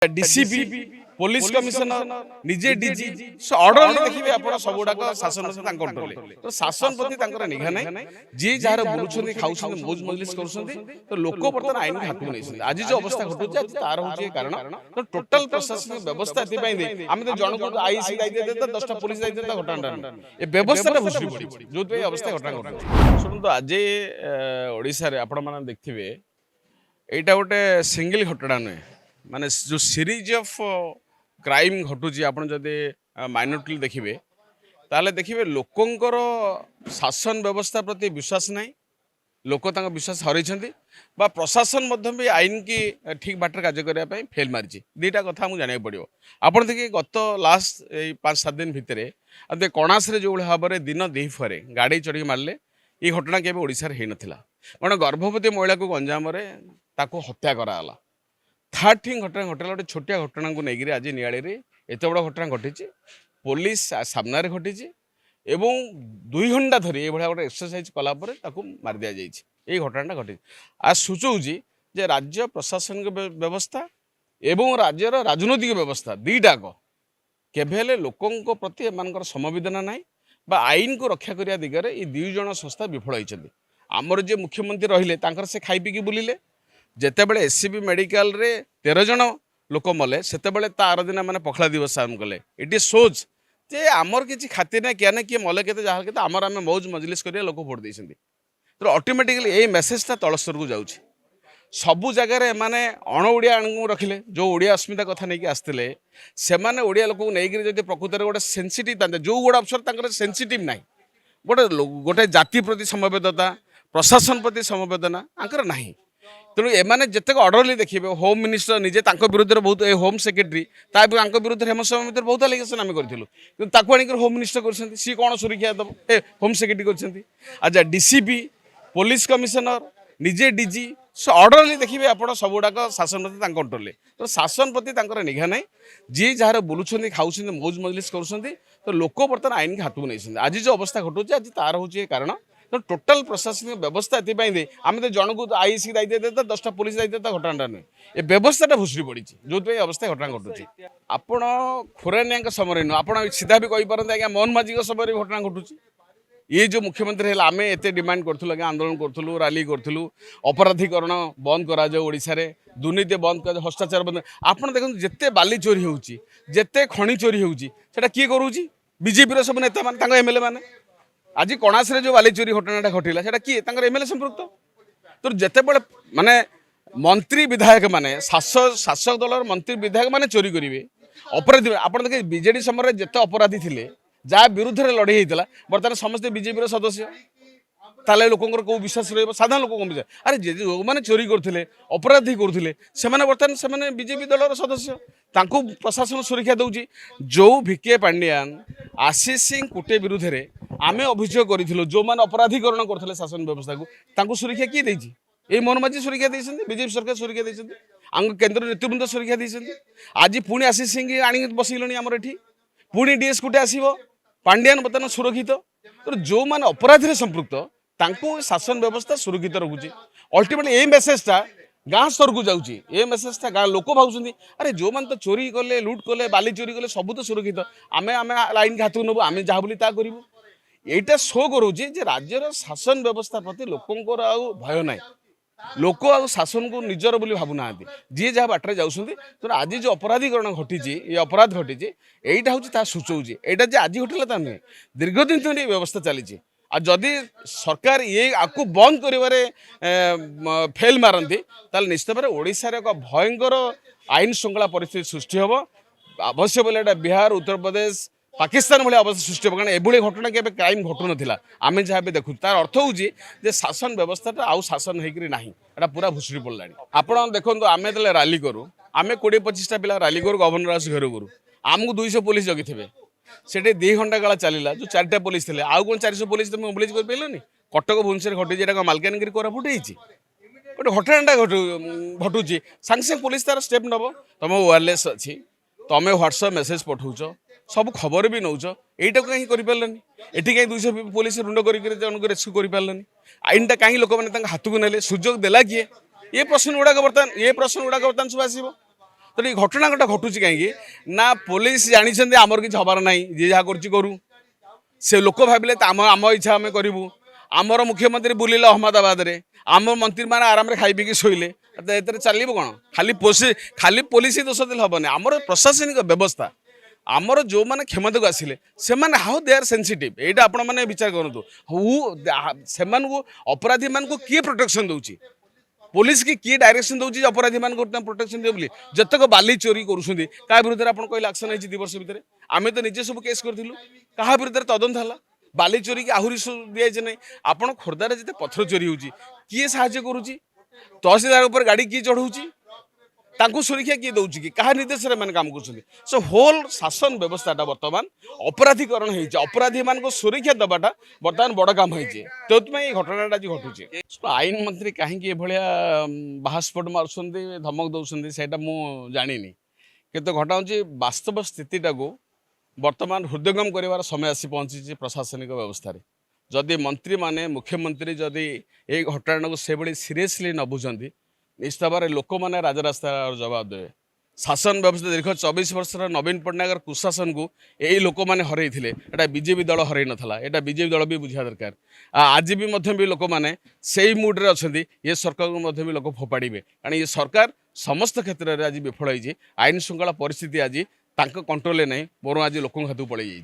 DCP police commissioner निजे DG order देखिए आप सब गुड़ाक शासन कंट्रोल तो शासन प्रति निघा ना जी जार बुलूं खाऊँ मौज मजलिस कर तो लोक बर्तमान आईन हाथ को नहीं आज जो अवस्था घटुचे तार हूँ कारण तो टोटाल प्रशासनिक व्यवस्था आम तो जन को आईसी दायित्व 10टा पुलिस दायित्व घटना ये व्यवस्था भुसुड़ी पड़ी जो अवस्था घटना घटना शुणु आज ओडिशा रे आपण मैंने देखिए यहाँ गोटे सिंगल घटना नुहे माने जो सीरीज ऑफ क्राइम घटुची आपन जदि माइनोरिटी देखिए ताले देखिए लोकंकर शासन व्यवस्था प्रति विश्वास नहीं लोक विश्वास हरई बा प्रशासन भी आईन की ठीक बाटर कार्य करने फेल मारी दुईटा कथा मुझे जाना पड़ो आपड़ देखिए गत लास्ट 5-7 दिन भितर कणास जो भाव में दिन दिफरे गाड़ी चढ़ी मारे ये घटना केवे ओडिशा रे होता कौन गर्भवती महिला को गंजाम हत्या कराला थर्ड थिंग घटना घटला गोटे छोटिया घटना को लेकर आज निआड़ी एत बड़ा घटना घटी पुलिस सामने घटी एवं 2 घंटा धरी ये गोटे एक्सरसाइज कलापर मार दि जाए घटना घटी आज सूचौची जे राज्य प्रशासनिक व्यवस्था एवं राज्यर राजनैतिक व्यवस्था दुईटाक केवे लोकों प्रति एम समवेदना ना बा आईन को रक्षा करने दिगरे ये 2 जन संस्था विफल होती आमर जे मुख्यमंत्री रहिले से खाई पीकी बुलिले जितेबले एससीबी मेडिकल रे 13 जन लोक मले से तार दिन मैंने पखला दिवस आरम्भ कले इट सोज जे आमर किसी खातिर ना क्या ना किए मले के जहाँ के आमर आम मौज मजलिस करिया लोक भोट देते तो ऑटोमेटिकली ये मेसेजटा तल स्तर को जाऊँगी सबू जगार माने अण ओडिया रखिले जो ओडिया अस्मिता कथा नहीं आसते से ओडिया लोक नहीं प्रकृत में गोटे सेनसीटिव जो गोटे अफसर सेनसीटिव ना गोटे गोटे जाति प्रति समवेदता प्रशासन प्रति समवेदना आंकर ना तेणु एमाने जितक ऑर्डरली देखिए होम मिनिस्टर निजे विरुद्ध बहुत होम सेक्रेटरी विरुद्ध हेमंत शर्मा मित्र बहुत आलिगेसन आम करूँ आनी होम मिनिस्टर कर सी कौन सुरक्षा दब होम सेक्रेटरी कर अच्छा डीसीपी पुलिस कमिशनर निजे डीजी ऑर्डरली देखिए आप सब गुड़ाक शासन प्रति कंट्रोल तो शासन प्रति निघा ना जी जार बुलूं खाऊँ मौज मजलिस कर तो लोक बर्तमान आईन के हाथ को नहीं आज जो अवस्था घटुचे आज तार हूँ कारण तो टोटाल प्रशासनिक व्यवस्था ये आम तो जन को आईसी दायित्व 10टा पुलिस दायित्व घटना नुहे ये व्यवस्था भुसुड़ी पड़ी जो अवस्था घटना घटुचे आपण खुरानिया समय नुह आप सीधा भी कहींपारते आज्ञा मोहन माझी समय घटना घटुची ये जो मुख्यमंत्री है आम एत डिमांड करूँ आंदोलन करूँ रैली करूँ अपराधीकरण बंद कराशा दुर्नीति बंद कर भ्रष्टाचार बंद आप देखते जिते बाली चोरी होते खଣି चोरी होता किए करूँ बीजेपी सब नेता मान एमएलए मैंने आज कणास जो बाली चोरी घटना घटला से किए एमएलए संपृक्त तो जिते बड़े माने मंत्री विधायक माने शासक दल मंत्री विधायक माने चोरी करेंगे अपराधी आप देखिए बीजेडी समय जिते अपराधी थे जहाँ विरुद्ध में लड़े होता बर्तमान समस्ते बीजेपी सदस्य ताले लोकंर को विश्वास रहा साधारण लोक विश्वास अरे जो मैंने चोरी करते अपराधी करते बर्तमान से बीजेपी दलर सदस्य तांको प्रशासन सुरक्षा दूसरी जो भिके पांडियान आशीष सिंह कुटे विरुद्ध में आम अभियोग करूँ जो मैंने अपराधीकरण करते शासन व्यवस्था को सुरक्षा किए देती ये मोहन माझी सुरक्षा देते बीजेपी सरकार सुरक्षा देते आम केन्द्र नेतृवृंद सुरक्षा देते आज पुणी आशीष सिंह आनी बसैले आमर ये पुणी डीएस कुटे आसो पांडियान बर्तमान सुरक्षित तो जो मैंने अपराधी संपृक्त तांको शासन व्यवस्था सुरक्षित रखुची अल्टीमेटली ये मेसेजटा गाँ स्तर को जाऊँगी ये मेसेजटा गाँ लोक भावुं अरे जो मैंने तो चोरी कले लुट कले बाली चोरी कले सब तो सुरक्षित आम आम लाइन के हाथ को नबू आम जहाँ बोली ता करूँ यहीटा शो करोचे राज्यर शासन व्यवस्था प्रति लोकंर आ भय ना लोक आ शासन को निजर बोली भावुना जी जहाँ बाटर जाऊँगी तो आज जो अपराधीकरण घटी ये अपराध घटी यहीटा हूँ सूचौची यहाँ आज घटला नुहे दीर्घदिन धरी व्यवस्था चली जदि सरकार ये आपको बंद कर फेल मारती ताल निश्चित भाव ओडिशा एक भयंकर आईन श्रृंखला परिस्थिति सृष्टि हम अवश्य बोले बिहार उत्तर प्रदेश पाकिस्तान भाई अवस्था सृष्टि हो कारण एभली घटना के क्राइम घटू ना आम जहाँ भी देखु तार अर्थ हूँ शासन व्यवस्था आउ शासन होना पूरा भुसुड़ी पड़ा आप देखो आम जो रैली करूँ आम 20-25टा पिला रैली करूँ गवर्नर हाउस घर करूँ आमको 200 पुलिस जगी थे से 2 घंटा काला चलला जो 4टा पुलिस थे आउ कौन 400 पुलिस तुम मोबिलाइज कर पारे कटक भुवनेश्वर घटी मालकानगिरी कोरापुट गोटे घटनाटा घटुची सांगे सांगे पुलिस तार स्टेप नब तुम वायरलेस अच्छी तुम व्हाट्सएप मेसेज पठाऊच सब खबर भी नौच यहीटा कहीं करें ये कहीं 200 पुलिस रुंड कर रेस्क्यू कर आईनटा कहीं लोक मैंने हाथ को नेले सुजोग देला किए ये प्रश्न गुड़ाक बर्तमान सब आसो तो ये घटना गोटा घटुची कहीं ना पुलिस जानी आमर किसी हबार ना जी जहाँ करूँ से लोक भाविले आम इच्छा आम करूँ आमर मुख्यमंत्री बुलिले अहमदाबाद रे आम मंत्री मैंने आराम खाई पीकी शोले चलो कौन खाली पुलिस दोष देते हेनी आमर प्रशासनिक व्यवस्था आमर जो मैंने क्षमता को आसिले से हाउ दे आर सेंसिटिव यहाँ आपण मैंने विचार करूँ से अपराधी मान को किए प्रोटेक्शन दूची पुलिस की किए डायरेक्शन दूची अपराधी मान प्रोटेक्शन दियो बोली जतक बाली चोरी करुँच क्या विरुद्ध आप कहले आक्शन होती 2 वर्ष भितर आम तो निजे सब केस करूँ क्या विरुद्ध तदंत है बाली चोरी की आहरी दिजाई ना आपण खोर्धार जिते पथर चोरी होची किए साहाय्य करुँची तहसीलदार उपर गाड़ी किए चढ़ाऊँगी तांकु सुरक्षा किए दौर कि क्या निर्देश में काम कर सो होल शासन व्यवस्थाटा बर्तमान अपराधीकरण होती अपराधी मान सुरक्षा दबाटा बर्तमान बड़ काम होती तो घटनाटा आज घटुचे आईन मंत्री कहीं बाहास्फोट मार्च धमक दौरान से जानी कितु घटा हूँ वास्तव स्थितिटा को बर्तमान हृदयंगम कर समय आसी पहुँची प्रशासनिक व्यवस्था जदि मंत्री माने मुख्यमंत्री जदि ये घटना को से भाई सीरियसली न बुझे निश्चित भाव में लोक मैंने राजरास्ता जवाब देवे शासन व्यवस्था दीर्घ 24 वर्षर नवीन पट्टनायक कुशासन को यही लोक मैंने हर बीजेपी दल हर नाला यहाँ बीजेपी दल भी बुझा दरकार आज भी लोक मैंने से मुड्रे अच्छा ये सरकार को भी लोक फोपाड़े कारण ये सरकार समस्त क्षेत्र में आज विफल होती आईन श्रृंखला परिस्थिति आज कंट्रोल नहीं बरं आज लोक हाथ पलि जाइए।